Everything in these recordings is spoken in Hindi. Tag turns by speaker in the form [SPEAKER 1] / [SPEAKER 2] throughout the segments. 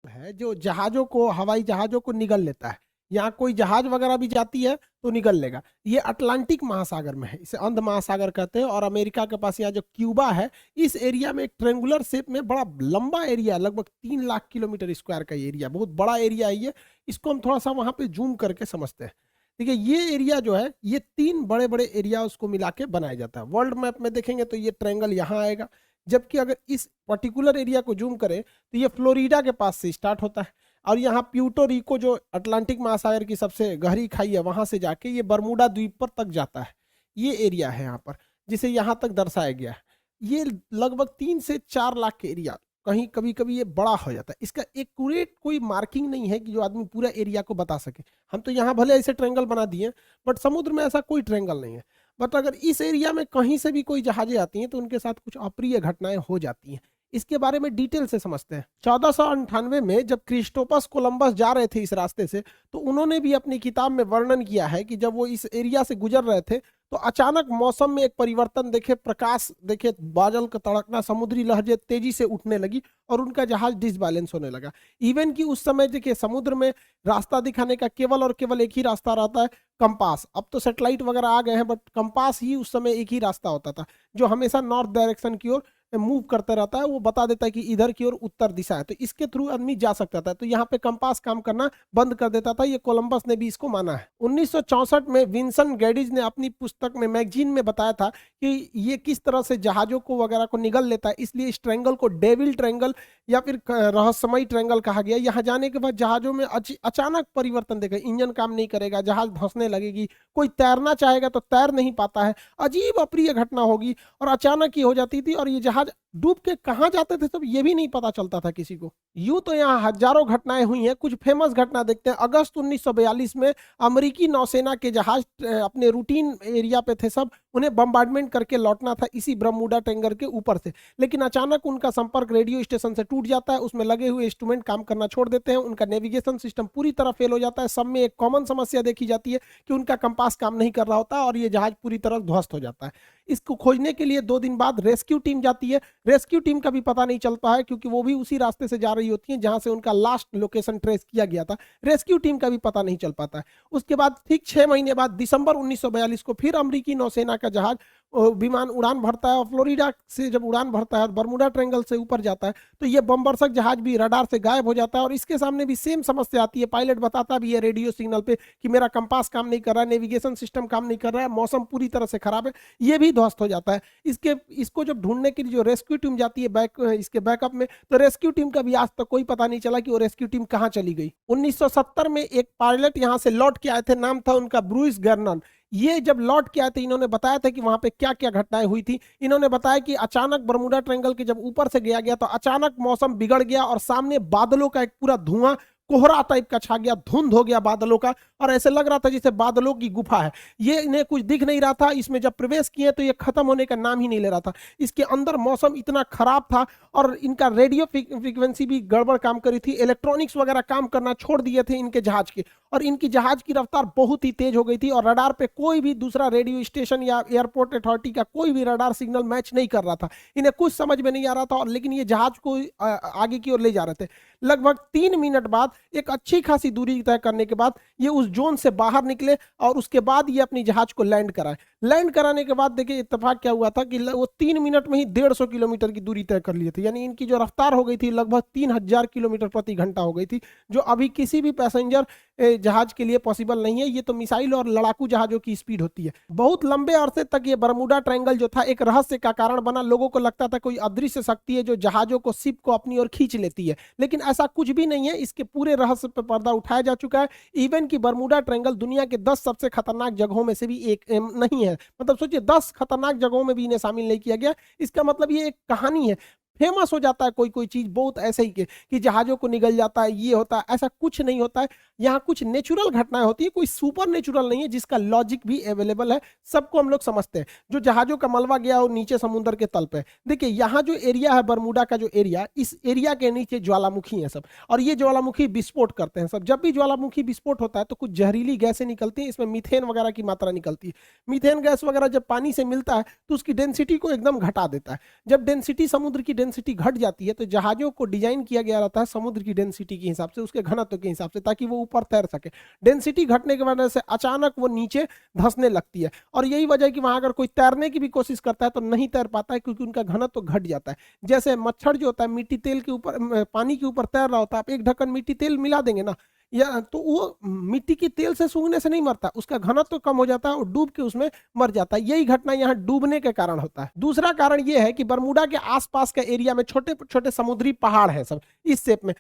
[SPEAKER 1] है जो जहाजों को, हवाई जहाजों को निगल लेता है। यहाँ कोई जहाज वगैरह भी जाती है तो निगल लेगा। ये अटलांटिक महासागर में है, इसे अंध महासागर कहते हैं। और अमेरिका के पास यहाँ जो क्यूबा है, इस एरिया में एक ट्रेंगुलर शेप में बड़ा लंबा एरिया, लगभग 3 लाख किलोमीटर स्क्वायर का एरिया, बहुत बड़ा एरिया है ये। इसको हम थोड़ा सा वहां पे जूम करके समझते हैं। देखिए ये एरिया जो है, ये 3 बड़े बड़े एरिया उसको मिला के बनाया जाता है। वर्ल्ड मैप में देखेंगे तो ये ट्रायंगल यहाँ आएगा। जबकि अगर इस पर्टिकुलर एरिया को जूम करें तो ये फ्लोरिडा के पास से स्टार्ट होता है, और यहाँ प्यूर्टो रिको जो अटलांटिक महासागर की सबसे गहरी खाई है, वहां से जाके ये बर्मुडा द्वीप पर तक जाता है। ये एरिया है यहाँ पर, जिसे यहाँ तक दर्शाया गया है। ये लगभग 3 से 4 लाख के एरिया, कहीं कभी कभी ये बड़ा हो जाता है। इसका एक्यूरेट कोई मार्किंग नहीं है कि जो आदमी पूरा एरिया को बता सके। हम तो यहाँ भले ऐसे ट्रायंगल बना दिए, बट समुद्र में ऐसा कोई ट्रायंगल नहीं है। बट अगर इस एरिया में कहीं से भी कोई जहाजें आती हैं तो उनके साथ कुछ अप्रिय घटनाएं हो जाती हैं। इसके बारे में डिटेल से समझते हैं। 1498 में जब क्रिस्टोफर कोलंबस जा रहे थे इस रास्ते से, तो उन्होंने भी अपनी किताब में वर्णन किया है कि जब वो इस एरिया से गुजर रहे थे तो अचानक मौसम में एक परिवर्तन देखे, प्रकाश देखे, बादल का तड़कना, समुद्री लहरें तेजी से उठने लगी और उनका जहाज डिसबैलेंस होने लगा। इवन कि उस समय देखिए समुद्र में रास्ता दिखाने का केवल और केवल एक ही रास्ता रहता है, कंपास। अब तो सैटेलाइट वगैरह आ गए हैं, बट कंपास ही उस समय एक ही रास्ता होता था जो हमेशा नॉर्थ डायरेक्शन की ओर मूव करते रहता है। वो बता देता है कि इधर की ओर उत्तर दिशा है, तो इसके थ्रू आदमी जा सकता था। तो यहाँ पे कंपास काम करना बंद कर देता था। ये कोलंबस ने भी इसको माना है। 1964 में विंसेंट गैडिज ने अपनी पुस्तक में, मैगजीन में बताया था कि ये किस तरह से जहाजों को वगैरह को निगल लेता है। इसलिए इस ट्रायंगल को डेविल ट्रायंगल या फिर रहस्यमयी ट्रायंगल कहा गया। यहाँ जाने के बाद जहाजों में अचानक परिवर्तन देखा, इंजन काम नहीं करेगा, जहाज धंसने लगेगी, कोई तैरना चाहेगा तो तैर नहीं पाता है, अजीब अप्रिय घटना होगी और अचानक ही हो जाती थी। और ये जहाज डूब के कहाँ जाते थे तब ये भी नहीं पता चलता था किसी को। यूं तो यहाँ हजारों घटनाएं हुई हैं। कुछ फेमस घटना देखते हैं। अगस्त 1942 में अमेरिकी नौसेना के जहाज अपने रूटीन एरिया पे थे सब, उन्हें बम्बार्डमेंट करके लौटना था इसी बरमूडा ट्रायंगल के ऊपर से। लेकिन अचानक उनका संपर्क रेडियो स्टेशन से टूट जाता है, उसमें लगे हुए इंस्ट्रूमेंट काम करना छोड़ देते हैं, उनका नेविगेशन सिस्टम पूरी तरह फेल हो जाता है। सब में एक कॉमन समस्या देखी जाती है कि उनका कंपास काम नहीं कर रहा होता और ये जहाज पूरी तरह ध्वस्त हो जाता है। इसको खोजने के लिए 2 दिन बाद रेस्क्यू टीम जाती है। रेस्क्यू टीम का भी पता नहीं चलता है क्योंकि वो भी उसी रास्ते से जा रही होती है जहां से उनका लास्ट लोकेशन ट्रेस किया गया था। रेस्क्यू टीम का भी पता नहीं चल पाता है। उसके बाद ठीक 6 महीने बाद दिसंबर 1942 को फिर अमेरिकी नौसेना का जहाज विमान उड़ान भरता है और फ्लोरिडा से जब उड़ान भरता है और बरमूडा ट्रायंगल से ऊपर जाता है तो ये बमवर्षक जहाज भी रडार से गायब हो जाता है। और इसके सामने भी सेम समस्या आती है। पायलट बताता भी है रेडियो सिग्नल पे कि मेरा कंपास काम नहीं कर रहा है, नेविगेशन सिस्टम काम नहीं कर रहा है, मौसम पूरी तरह से खराब है। ये भी ध्वस्त हो जाता है। इसको जब ढूंढने के लिए जो रेस्क्यू टीम जाती है इसके बैकअप में, तो रेस्क्यू टीम का भी आज तक कोई पता नहीं चला कि वो रेस्क्यू टीम कहां चली गई। 1970 में एक पायलट यहां से लौट के आए थे, नाम था उनका ब्रूइस गर्नन। ये जब लौट के आए थे इन्होंने बताया था कि वहां पे क्या क्या घटनाएं हुई थी। इन्होंने बताया कि अचानक बरमूडा ट्रायंगल के जब ऊपर से गया तो अचानक मौसम बिगड़ गया और सामने बादलों का एक पूरा धुआं, कोहरा टाइप का छा गया, धुंध हो गया बादलों का, और ऐसे लग रहा था जैसे बादलों की गुफा है। ये इन्हें कुछ दिख नहीं रहा था। इसमें जब प्रवेश किए तो ये खत्म होने का नाम ही नहीं ले रहा था। इसके अंदर मौसम इतना खराब था और इनका रेडियो फ्रीक्वेंसी भी गड़बड़ काम करी थी, इलेक्ट्रॉनिक्स वगैरह काम करना छोड़ दिए थे इनके जहाज के, और इनकी जहाज की रफ्तार बहुत ही तेज हो गई थी और रडार पे कोई भी दूसरा रेडियो स्टेशन या एयरपोर्ट अथॉरिटी का कोई भी रडार सिग्नल मैच नहीं कर रहा था। इन्हें कुछ समझ में नहीं आ रहा था, और लेकिन ये जहाज को आगे की ओर ले जा रहे थे। लगभग 3 मिनट बाद, एक अच्छी खासी दूरी तय करने के बाद, ये उस जोन से बाहर निकले और उसके बाद ये अपनी जहाज को लैंड कराए। लैंड कराने के बाद देखिए इत्तेफाक क्या हुआ था कि वो 3 मिनट में ही 150 किलोमीटर की दूरी तय कर लिए थे। यानी इनकी जो रफ्तार हो गई थी लगभग 3000 किलोमीटर प्रति घंटा हो गई थी, जो अभी किसी भी पैसेंजर जहाज के लिए पॉसिबल नहीं है। ये तो मिसाइल और लड़ाकू जहाजों की स्पीड होती है। बहुत लंबे अरसे तक ये बरमूडा ट्रायंगल जो था एक रहस्य का कारण बना। लोगों को लगता था कोई अदृश्य शक्ति है जो जहाजों को, शिप को अपनी ओर खींच लेती है, लेकिन ऐसा कुछ भी नहीं है। इसके पूरे रहस्य पर पर्दा उठाया जा चुका है। इवन की बरमूडा ट्रायंगल दुनिया के 10 सबसे खतरनाक जगहों में से भी एक नहीं है। मतलब सोचिए 10 खतरनाक जगहों में भी इन्हें शामिल नहीं किया गया। इसका मतलब ये एक कहानी है। फेमस हो जाता है कोई कोई चीज बहुत ऐसे ही कि जहाजों को निगल जाता है, ये होता है, ऐसा कुछ नहीं होता है। यहाँ कुछ नेचुरल घटनाएं होती है, कोई सुपर नेचुरल नहीं है जिसका लॉजिक भी अवेलेबल है। सबको हम लोग समझते हैं। जो जहाजों का मलबा गया वो नीचे समुद्र के तल पे, देखिए यहाँ जो एरिया है बरमूडा का जो एरिया, इस एरिया के नीचे ज्वालामुखी है सब, और ये ज्वालामुखी विस्फोट करते हैं सब। जब भी ज्वालामुखी विस्फोट होता है तो कुछ जहरीली गैसें निकलती हैं, इसमें मीथेन वगैरह की मात्रा निकलती है। मीथेन गैस वगैरह जब पानी से मिलता है तो उसकी डेंसिटी को एकदम घटा देता है। जब डेंसिटी, समुद्र की डेंसिटी घट जाती है तो जहाजों को डिजाइन किया गया रहता है समुद्र की डेंसिटी के हिसाब से, उसके घनत्व के हिसाब से, ताकि वो ऊपर तैर सके। डेंसिटी घटने की वजह से अचानक वो नीचे धंसने लगती है, और यही वजह है कि वहां अगर कोई तैरने की भी कोशिश करता है तो नहीं तैर पाता है, क्योंकि उनका घनत्व घट जाता है। जैसे मच्छर जो होता है मिट्टी तेल के ऊपर, पानी के ऊपर तैर रहा होता है, आप एक ढक्कन मिट्टी तेल मिला देंगे ना, या तो वो मिट्टी की तेल से सूंघने से नहीं मरता, उसका घनत्व तो कम हो जाता है और डूब के उसमें मर जाता है। यही घटना यहाँ डूबने के कारण होता है। दूसरा कारण यह है कि बरमूडा के आसपास के एरिया में छोटे छोटे समुद्री पहाड़ हैं सब इस शेप में,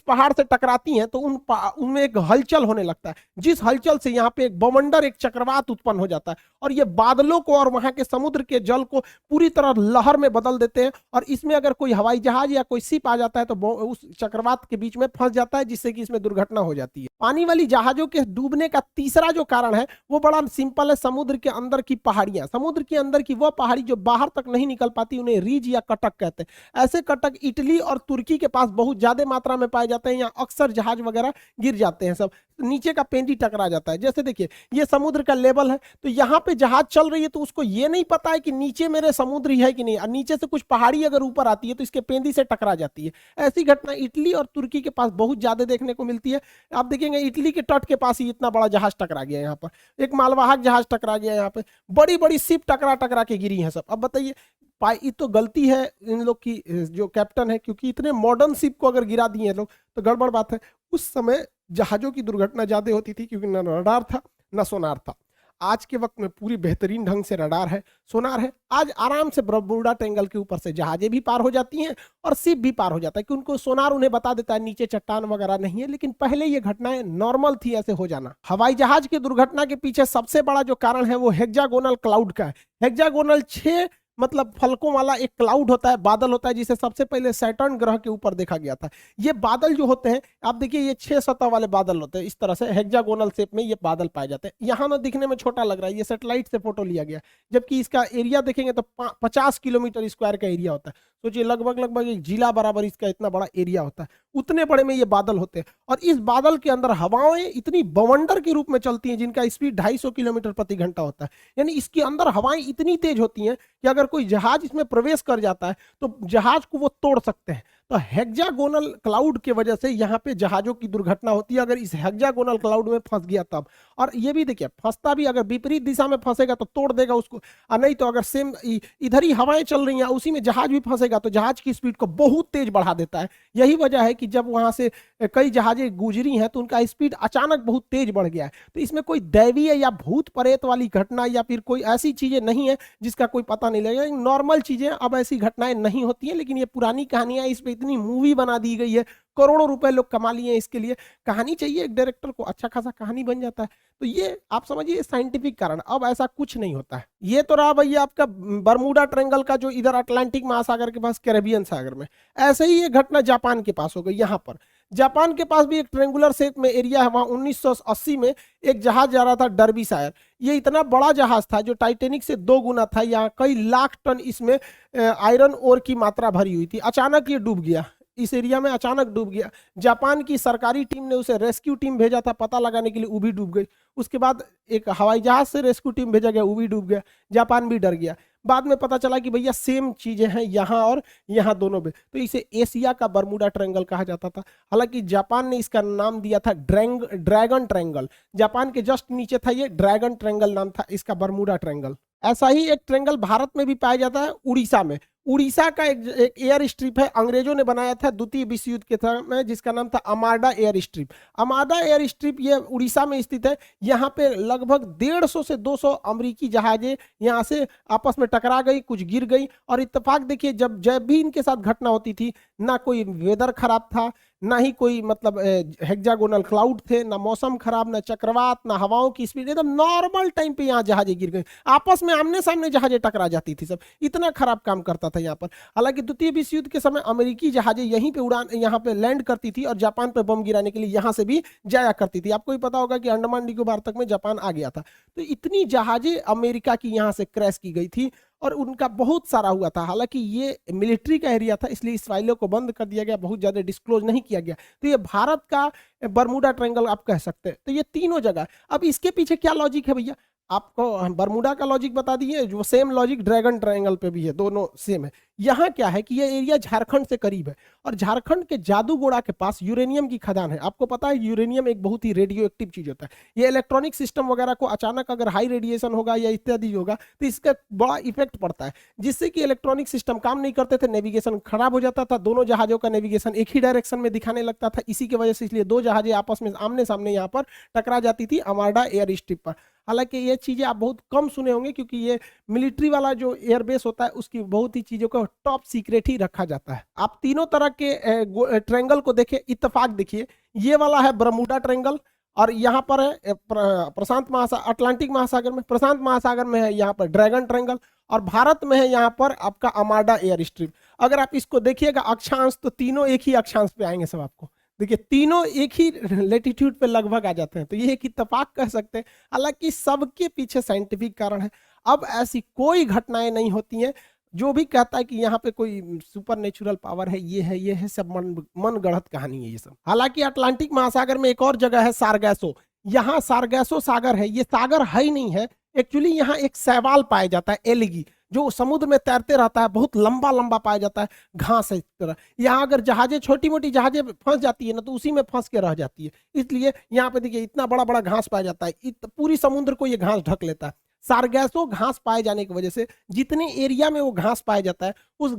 [SPEAKER 1] पहाड़ से टकराती हैं तो उनमें एक हलचल होने लगता है, जिस हलचल से यहाँ पे एक बवंडर, एक चक्रवात उत्पन्न हो जाता है, और ये बादलों को और वहां के समुद्र के जल को पूरी तरह लहर में बदल देते हैं। और इसमें अगर कोई हवाई जहाज या कोई शिप आ जाता है तो उस चक्रवात के बीच में फंस जाता है, जिससे कि इसमें दुर्घटना हो जाती है। पानी वाली जहाजों के डूबने का तीसरा जो कारण है वो बड़ा सिंपल है, समुद्र के अंदर की पहाड़ियां। समुद्र के अंदर की वह पहाड़ी जो बाहर तक नहीं निकल पाती, उन्हें रीज या कटक कहते हैं। ऐसे कटक इटली और तुर्की के पास बहुत ज्यादा मात्रा में पाए जाते हैं। यहाँ अक्सर जहाज वगैरह गिर जाते हैं, सब नीचे का पेंडी टकरा जाता है। जैसे देखिए ये समुद्र का लेवल है, तो यहाँ पे जहाज चल रही है तो उसको ये नहीं पता है कि नीचे मेरे समुद्र ही है कि नहीं, और नीचे से कुछ पहाड़ी अगर ऊपर आती है तो इसके पेंदी से टकरा जाती है। ऐसी घटना इटली और तुर्की के पास बहुत ज्यादा देखने को मिलती है। आप देखेंगे इटली के तट के पास ही इतना बड़ा जहाज टकरा गया, यहाँ पर एक मालवाहक जहाज टकरा गया, यहाँ पे बड़ी बड़ी शिप टकरा टकरा के गिरी है सब। अब बताइए ये तो गलती है इन लोग की, जो कैप्टन है, क्योंकि इतने मॉडर्न शिप को अगर गिरा दिए लोग तो गड़बड़ बात है। उस समय जहाजों की दुर्घटना ज्यादा होती थी, क्योंकि न रडार था न सोनार था। आज के वक्त में पूरी बेहतरीन ढंग से रडार है, सोनार है। आज आराम से बरमूडा ट्रायंगल के ऊपर से जहाजें भी पार हो जाती हैं और शिप भी पार हो जाता है, कि उनको सोनार उन्हें बता देता है नीचे चट्टान वगैरह नहीं है। लेकिन पहले ये घटनाएं नॉर्मल थी ऐसे हो जाना। हवाई जहाज की दुर्घटना के पीछे सबसे बड़ा जो कारण है वो हेक्सागोनल क्लाउड का है। हेक्सागोनल 6 मतलब फलकों वाला एक क्लाउड होता है, बादल होता है, जिसे सबसे पहले सैटर्न ग्रह के ऊपर देखा गया था। ये बादल जो होते हैं, आप देखिए ये 6 सतह वाले बादल होते हैं, इस तरह से हेक्सागोनल शेप में ये बादल पाए जाते हैं। यहाँ ना दिखने में छोटा लग रहा है, ये सैटेलाइट से फोटो लिया गया, जबकि इसका एरिया देखेंगे तो 50 किलोमीटर स्क्वायर का एरिया होता है। सोचिए लगभग एक जिला बराबर इसका इतना बड़ा एरिया होता है, उतने बड़े में ये बादल होते हैं। और इस बादल के अंदर हवाएं इतनी बवंडर के रूप में चलती हैं, जिनका स्पीड 250 किलोमीटर प्रति घंटा होता है। यानी इसके अंदर हवाएं इतनी तेज होती हैं कि अगर कोई जहाज इसमें प्रवेश कर जाता है तो जहाज को वो तोड़ सकते हैं। तो हेक्सागोनल क्लाउड के वजह से यहाँ पे जहाजों की दुर्घटना होती है, अगर इस हेक्सागोनल क्लाउड में फंस गया तब। और ये भी देखिए फंसता भी, अगर विपरीत दिशा में फंसेगा तो तोड़ देगा उसको, और नहीं तो अगर सेम इधर ही हवाएं चल रही हैं उसी में जहाज भी फंसेगा तो जहाज की स्पीड को बहुत तेज बढ़ा देता है। यही वजह है कि जब वहां से कई जहाजें गुजरी हैं तो उनका स्पीड अचानक बहुत तेज बढ़ गया है। तो इसमें कोई दैवीय या भूत प्रेत वाली घटना या फिर कोई ऐसी चीजें नहीं है जिसका कोई पता नहीं लगेगा, नॉर्मल चीजें। अब ऐसी घटनाएं नहीं होती हैं, लेकिन ये पुरानी कहानियां, इस पे इतनी मूवी बना दी गई है, करोड़ों रुपए लोग कमा लिए हैं इसके लिए। कहानी चाहिए एक डायरेक्टर को, अच्छा खासा कहानी बन जाता है। तो ये आप समझिए साइंटिफिक कारण। अब ऐसा कुछ नहीं होता है। ये तो रहा भैया आपका बरमूडा ट्रायंगल का, जो इधर अटलांटिक महासागर के पास कैरेबियन सागर में। ऐसे ही ये घटना जापान के पास हो गई। यहाँ पर जापान के पास भी एक ट्रेंगुलर शेप में एरिया है, वहां 1980 में एक जहाज जा रहा था डर्बीशायर। ये इतना बड़ा जहाज था जो टाइटेनिक से 2 गुना था। यहाँ कई लाख टन इसमें आयरन ओर की मात्रा भरी हुई थी। अचानक ये डूब गया, इस एरिया में अचानक डूब गया। जापान की सरकारी टीम ने उसे रेस्क्यू टीम भेजा था पता लगाने के लिए, वो भी डूब गई। उसके बाद एक हवाई जहाज से रेस्क्यू टीम भेजा गया, वो भी डूब गया। जापान भी डर गया। बाद में पता चला कि भैया सेम चीजें हैं यहाँ और यहाँ दोनों में, तो इसे एशिया का बरमूडा ट्रायंगल कहा जाता था। हालांकि जापान ने इसका नाम दिया था ड्रैगन ट्रायंगल। जापान के जस्ट नीचे था ये, ड्रैगन ट्रायंगल नाम था इसका, बरमूडा ट्रायंगल। ऐसा ही एक ट्रायंगल भारत में भी पाया जाता है, उड़ीसा में। उड़ीसा का एक एयर स्ट्रिप है, अंग्रेजों ने बनाया था द्वितीय विश्व युद्ध के समय, जिसका नाम था अमाडा एयर स्ट्रिप। अमाडा एयर स्ट्रिप ये उड़ीसा में स्थित है। यहाँ पे लगभग 150 से 200 अमेरिकी जहाजें यहाँ से आपस में टकरा गई, कुछ गिर गई। और इत्तेफाक देखिए, जब भी इनके साथ घटना होती थी, ना कोई वेदर खराब था, ना ही कोई मतलब हेक्सागोनल क्लाउड थे, ना मौसम खराब, ना चक्रवात, ना हवाओं की स्पीड, एकदम नॉर्मल टाइम पे यहाँ जहाजें गिर गई। आपस में आमने सामने जहाजें टकरा जाती थी सब, इतना खराब काम करता था यहाँ पर। हालांकि द्वितीय विश्व युद्ध के समय अमेरिकी जहाजें यहीं पे यहाँ पे लैंड करती थी और जापान पे बम गिराने के लिए यहाँ से भी जाया करती थी। आपको भी पता होगा कि अंडमान निकोबार तक में जापान आ गया था। तो इतनी जहाजें अमेरिका की यहाँ से क्रैश की गई थी और उनका बहुत सारा हुआ था। हालांकि ये मिलिट्री का एरिया था, इसलिए इस फाइलों को बंद कर दिया गया, बहुत ज्यादा डिस्क्लोज नहीं किया गया। तो ये भारत का बरमूडा ट्रायंगल आप कह सकते हैं। तो ये तीनों जगह। अब इसके पीछे क्या लॉजिक है भैया? आपको बरमूडा का लॉजिक बता दिए, जो सेम लॉजिक ड्रैगन ट्रायंगल पे भी है, दोनों सेम है। यहाँ क्या है कि ये एरिया झारखंड से करीब है और झारखंड के जादूगोड़ा के पास यूरेनियम की खदान है। आपको पता है यूरेनियम एक बहुत ही रेडियो एक्टिव चीज होता है। ये इलेक्ट्रॉनिक सिस्टम वगैरह को अचानक अगर हाई रेडिएशन होगा या इत्यादि होगा तो इसका बड़ा इफेक्ट पड़ता है, जिससे कि इलेक्ट्रॉनिक सिस्टम काम नहीं करते थे, नेविगेशन खराब हो जाता था, दोनों जहाजों का नेविगेशन एक ही डायरेक्शन में दिखाने लगता था। इसी की वजह से इसलिए दो जहाजें आपस में आमने सामने यहाँ पर टकरा जाती थी अमार्डा एयर स्ट्रिप पर। हालांकि ये चीजें आप बहुत कम सुने होंगे, क्योंकि ये मिलिट्री वाला जो एयरबेस होता है उसकी बहुत ही चीजों को टॉप सीक्रेट ही रखा जाता है। आप तीनों तरह के ट्रायंगल को देखिए, इत्तेफाक देखिए, ये वाला है बरमूडा ट्रायंगल और यहाँ पर है प्रशांत महासागर, अटलांटिक महासागर में, प्रशांत महासागर में है यहाँ पर ड्रैगन ट्रायंगल और भारत में है यहाँ पर आपका अमार्डा एयर स्ट्रिप। अगर आप इसको देखिएगा अक्षांश, तो तीनों एक ही अक्षांश पे आएंगे सब आपको। देखिए तीनों एक ही लेटीट्यूड पे लगभग आ जाते हैं, तो ये एक इत्तेफाक कह सकते हैं। हालांकि सबके पीछे साइंटिफिक कारण है। अब ऐसी कोई घटनाएं नहीं होती हैं। जो भी कहता है कि यहाँ पे कोई सुपर नेचुरल पावर है, ये है, सब मन गढ़ंत कहानी है ये सब। हालांकि अटलांटिक महासागर में एक और जगह है सारगैसो। यहाँ सारगैसो सागर है, ये सागर है ही नहीं है एक्चुअली। यहाँ एक शैवाल पाया जाता है, एलिगी, जो समुद्र में तैरते रहता है, बहुत लंबा लंबा पाया जाता है, घास है इस तरह। यहाँ अगर जहाजें, छोटी मोटी जहाजें फंस जाती है ना, तो उसी में फंस के रह जाती है। इसलिए यहाँ पे देखिए इतना बड़ा बड़ा घास पाया जाता है, पूरी समुद्र को ये घास ढक लेता है। सारगैसो घास पाए जाने की वजह से जितने एरिया में वो घास पाया जाता है, उस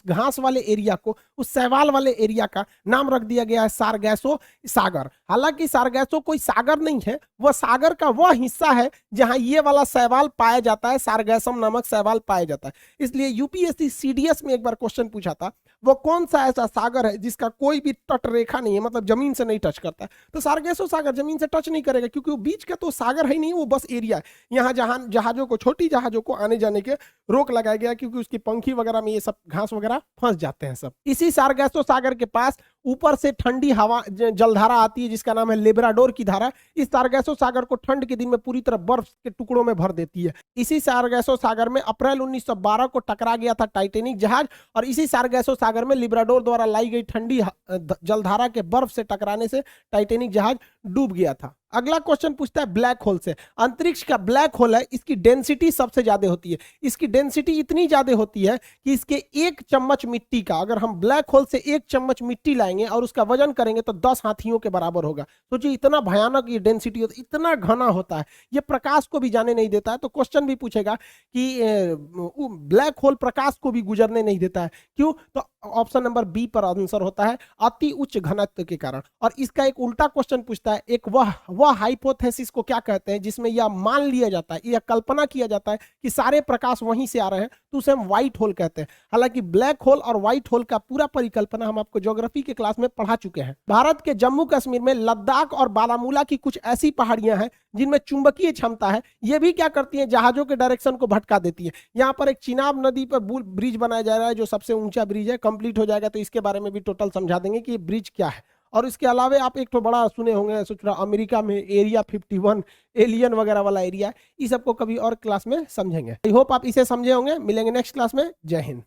[SPEAKER 1] घास वाले एरिया को, उस शैवाल वाले एरिया का नाम रख दिया गया है सारगैसो सागर। हालांकि सारगैसो कोई सागर नहीं है, वह सागर का वह हिस्सा है जहां ये वाला शैवाल पाया जाता है, सारगैसम नामक शैवाल पाया जाता है। इसलिए यूपीएससी सीडीएस में एक बार क्वेश्चन पूछा था, वो कौन सा ऐसा सागर है जिसका कोई भी तट रेखा नहीं है, मतलब जमीन से नहीं टच करता है। तो सारगैसो सागर जमीन से टच नहीं करेगा, क्योंकि वो बीच का तो सागर है ही नहीं, वो बस एरिया है। यहाँ जहां जहाजों को, छोटी जहाजों को आने जाने के रोक लगाया गया, क्योंकि उसकी पंखी वगैरह में ये सब घास वगैरह फंस जाते हैं सब। इसी सारगैसो सागर के पास ऊपर से ठंडी हवा जलधारा आती है, जिसका नाम है लेब्राडोर की धारा। इस सारगैसो सागर को ठंड के दिन में पूरी तरह बर्फ के टुकड़ों में भर देती है। इसी सारगैसो सागर में अप्रैल 1912 को टकरा गया था टाइटेनिक जहाज, और इसी सारगैसो सागर में लिब्राडोर द्वारा लाई गई ठंडी जलधारा के बर्फ से टकराने से टाइटेनिक जहाज डूब गया था। अगला क्वेश्चन पूछता है ब्लैक होल से। अंतरिक्ष का ब्लैक होल है, इसकी डेंसिटी सबसे ज्यादा होती है। इसकी डेंसिटी इतनी ज्यादा होती है कि इसके एक चम्मच मिट्टी का, अगर हम ब्लैक होल से एक चम्मच मिट्टी लाएंगे और उसका वजन करेंगे तो 10 हाथियों के बराबर होगा। सोचिए इतना भयानक ये डेंसिटी होता है, इतना घना होता है, ये प्रकाश को भी जाने नहीं देता है। तो क्वेश्चन भी पूछेगा कि ब्लैक होल प्रकाश को भी गुजरने नहीं देता है, क्यों? तो ऑप्शन नंबर बी पर आंसर होता है, अति उच्च घनत्व के कारण। और इसका एक उल्टा क्वेश्चन पूछता है, एक वह हाइपोथेसिस को क्या कहते हैं जिसमें यह मान लिया जाता है, यह कल्पना किया जाता है कि सारे प्रकाश वहीं से आ रहे हैं, तो उसे हम व्हाइट होल कहते हैं। हालांकि ब्लैक होल और व्हाइट होल का पूरा परिकल्पना हम आपको ज्योग्राफी के क्लास में पढ़ा चुके हैं। भारत के जम्मू कश्मीर में लद्दाख और बारामूला की कुछ ऐसी पहाड़ियां हैं जिनमें चुंबकीय क्षमता है। ये भी क्या करती है, जहाजों के डायरेक्शन को भटका देती है। यहाँ पर एक चिनाब नदी पर ब्रिज बनाया जा रहा है, जो सबसे ऊंचा ब्रिज है। कंप्लीट हो जाएगा तो इसके बारे में भी टोटल समझा देंगे कि ब्रिज क्या है। और इसके अलावा आप एक तो बड़ा सुने होंगे, सोच रहा अमेरिका में एरिया 51 एलियन वगैरह वाला एरिया है। इस सबको कभी और क्लास में समझेंगे। आई होप आप इसे समझे होंगे। मिलेंगे नेक्स्ट क्लास में। जय हिंद।